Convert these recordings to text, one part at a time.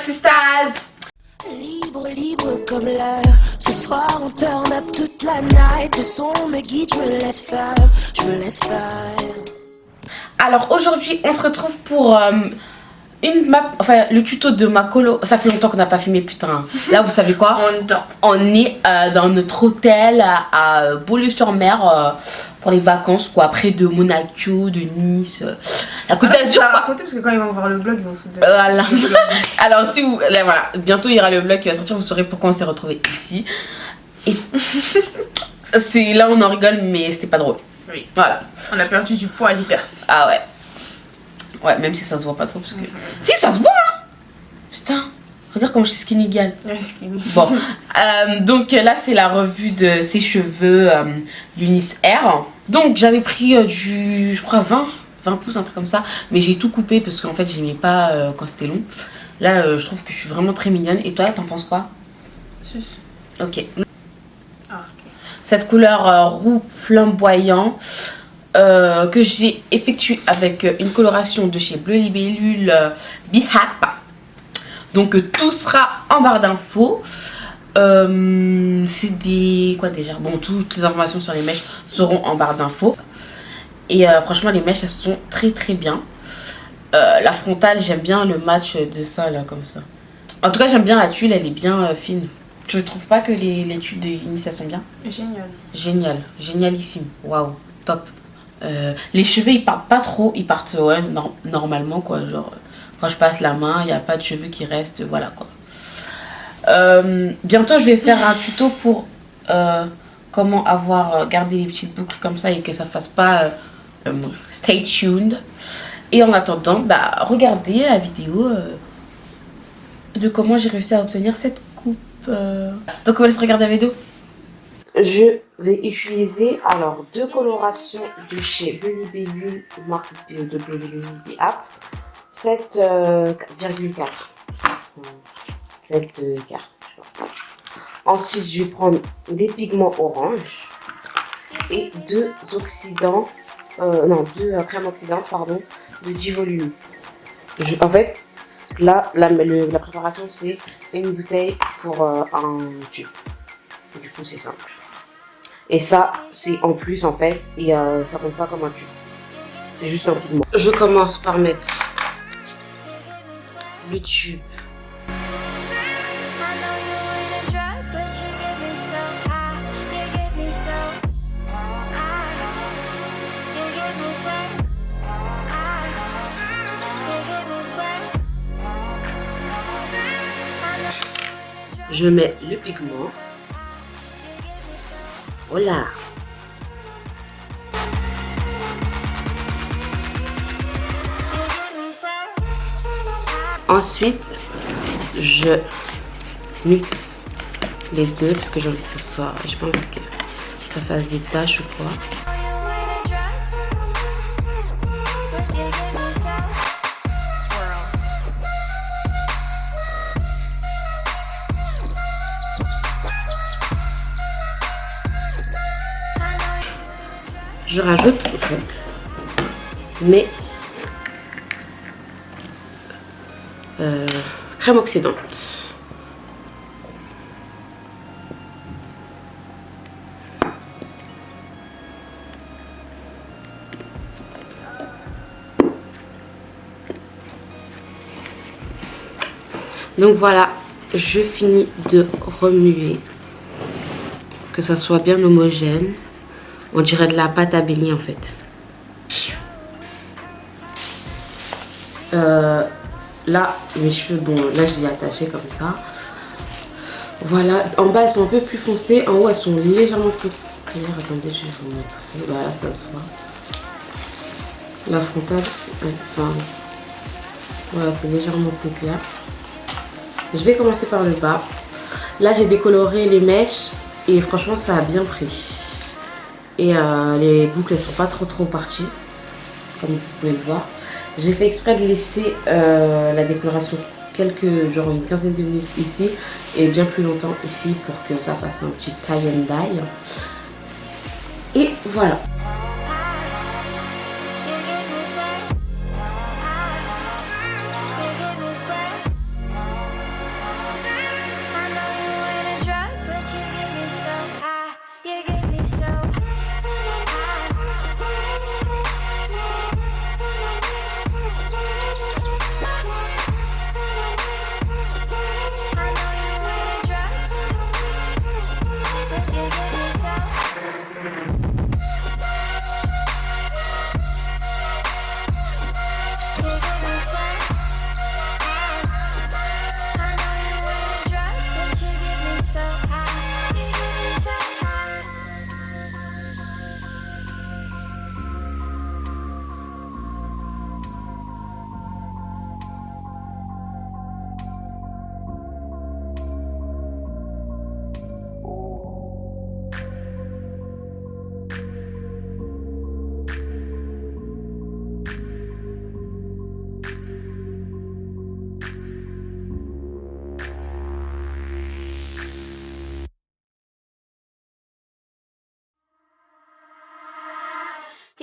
sisters. Libre, libre comme l'air. Ce soir on turn up toute la night. Le son me guide, je me laisse faire. Je me laisse faire. Alors aujourd'hui on se retrouve pour une map, enfin le tuto de ma colo. Ça fait longtemps qu'on n'a pas filmé, putain. Là vous savez quoi, on est dans notre hôtel à Voulez-sur-Mer pour les vacances quoi, près de Monaco, de Nice, la Côte d'Azur quoi. Raconter parce que quand ils vont voir le blog ils vont se foutre de... Voilà. Alors si vous, là, voilà, bientôt il y aura le vlog qui va sortir, vous saurez pourquoi on s'est retrouvés ici. Et c'est là on en rigole mais c'était pas drôle. Oui. Voilà. On a perdu du poids Lita. Ah ouais. Ouais, même si ça se voit pas trop parce que... Si, ça se voit hein. Putain, regarde comment je suis skinny gal. Bon, donc là c'est la revue de ses cheveux Unice Hair. Donc j'avais pris je crois 20 pouces, un truc comme ça. Mais j'ai tout coupé parce qu'en fait j'aimais pas quand c'était long. Là je trouve que je suis vraiment très mignonne. Et toi, t'en penses quoi? Ok. Ah, ok. Cette couleur roux flamboyant que j'ai effectué avec une coloration de chez Bleu Libellule b.app. Donc tout sera en barre d'infos. C'est des... quoi déjà? Bon, toutes les informations sur les mèches seront en barre d'infos. Et franchement les mèches elles sont très très bien. La frontale, j'aime bien le match de ça là comme ça. En tout cas j'aime bien la tuile, elle est bien fine. Tu ne trouves pas que les tuiles de Unice elles sont bien? Génial. Génial, génialissime, waouh, top. Les cheveux ils partent pas trop, ils partent ouais, normalement quoi, genre quand je passe la main il n'y a pas de cheveux qui restent, voilà quoi. Bientôt je vais faire un tuto pour comment avoir gardé les petites boucles comme ça et que ça fasse pas stay tuned. Et en attendant, bah regardez la vidéo de comment j'ai réussi à obtenir cette coupe. Donc on va laisser regarder la vidéo. Je vais utiliser alors deux colorations de chez Bleu Libellule, marque de Bleu Libellule b.app, 7,4. 7 cartes. Ensuite, je vais prendre des pigments orange et deux oxydants, deux crèmes oxydantes, pardon, de 10 volumes. En fait, là, la préparation, c'est une bouteille pour un tube. Du coup, c'est simple. Et ça, c'est en plus, en fait, et ça compte pas comme un tube. C'est juste un pigment. Je commence par mettre le tube. Je mets le pigment. Voilà. Ensuite, je mixe les deux parce que j'ai envie que ce soit... J'ai pas envie que ça fasse des taches ou quoi. Je rajoute mes crèmes oxydantes. Donc voilà, je finis de remuer, que ça soit bien homogène. On dirait de la pâte à beignets en fait. Là, mes cheveux, bon, là je les ai attachés comme ça. Voilà, en bas elles sont un peu plus foncées, en haut elles sont légèrement plus claires. Attendez, je vais vous montrer. Voilà, ça se voit. La frontale, enfin, voilà, c'est légèrement plus clair. Je vais commencer par le bas. Là, j'ai décoloré les mèches et franchement, ça a bien pris. Et les boucles elles sont pas trop parties comme vous pouvez le voir. J'ai fait exprès de laisser la décoloration genre une quinzaine de minutes ici et bien plus longtemps ici pour que ça fasse un petit tie and dye. Et voilà.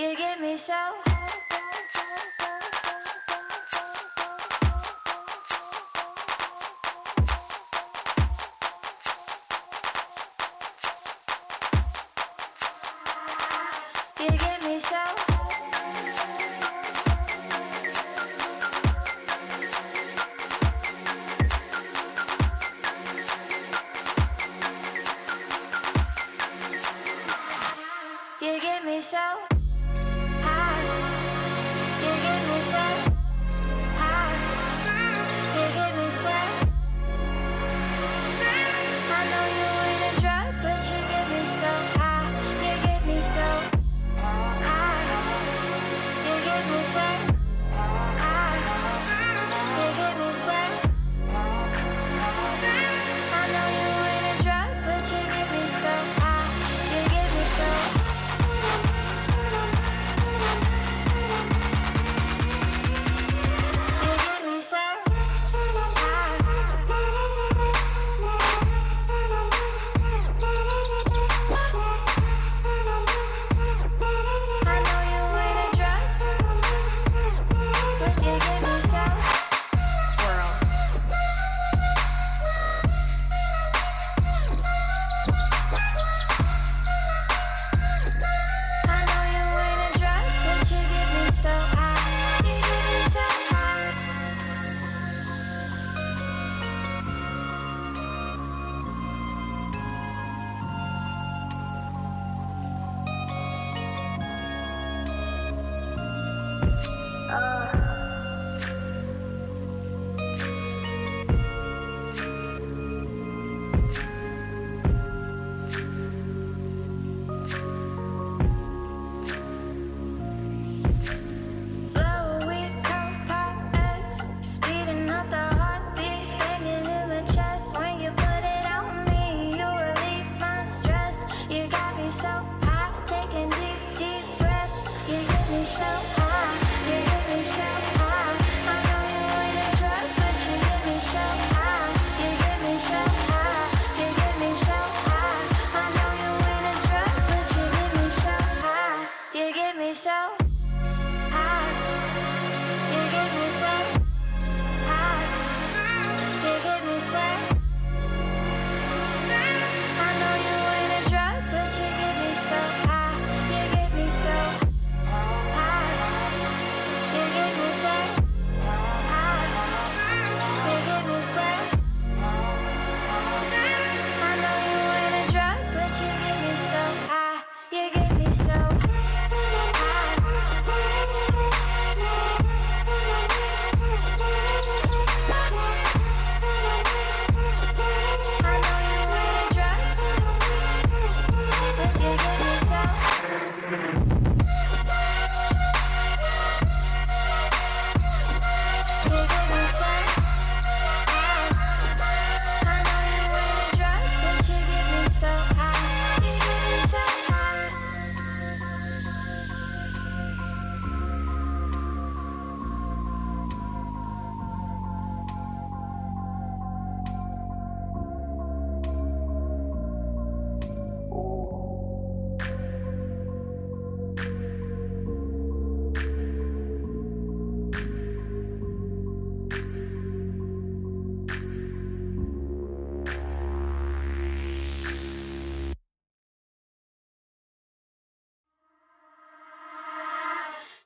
You get me so. You get me so. You get me so high. You get me so high. You get me so. I know you ain't a drug, but you get me so high. You get me so high. You get me so high. You get me so. I know you ain't a drug, but you get me so high. You get me so.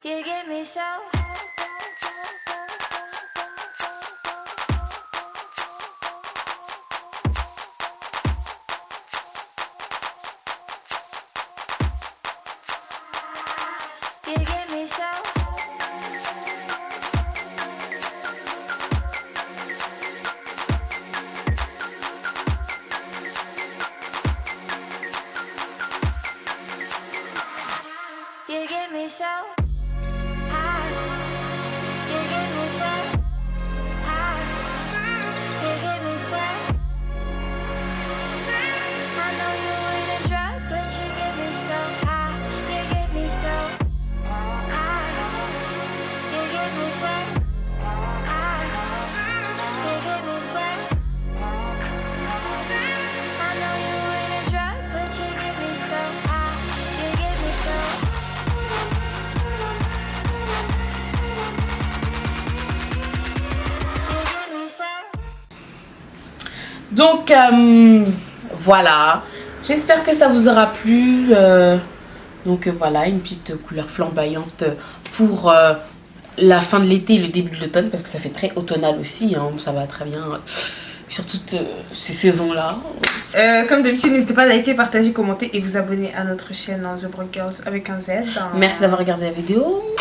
You get me so. You get me so. You get me so high. Donc voilà, j'espère que ça vous aura plu. Donc voilà, une petite couleur flamboyante pour la fin de l'été et le début de l'automne, parce que ça fait très automnal aussi, hein, ça va très bien sur toutes ces saisons-là. Comme d'habitude, n'hésitez pas à liker, partager, commenter et vous abonner à notre chaîne Thabrokegirlz avec un Z. Merci d'avoir regardé la vidéo.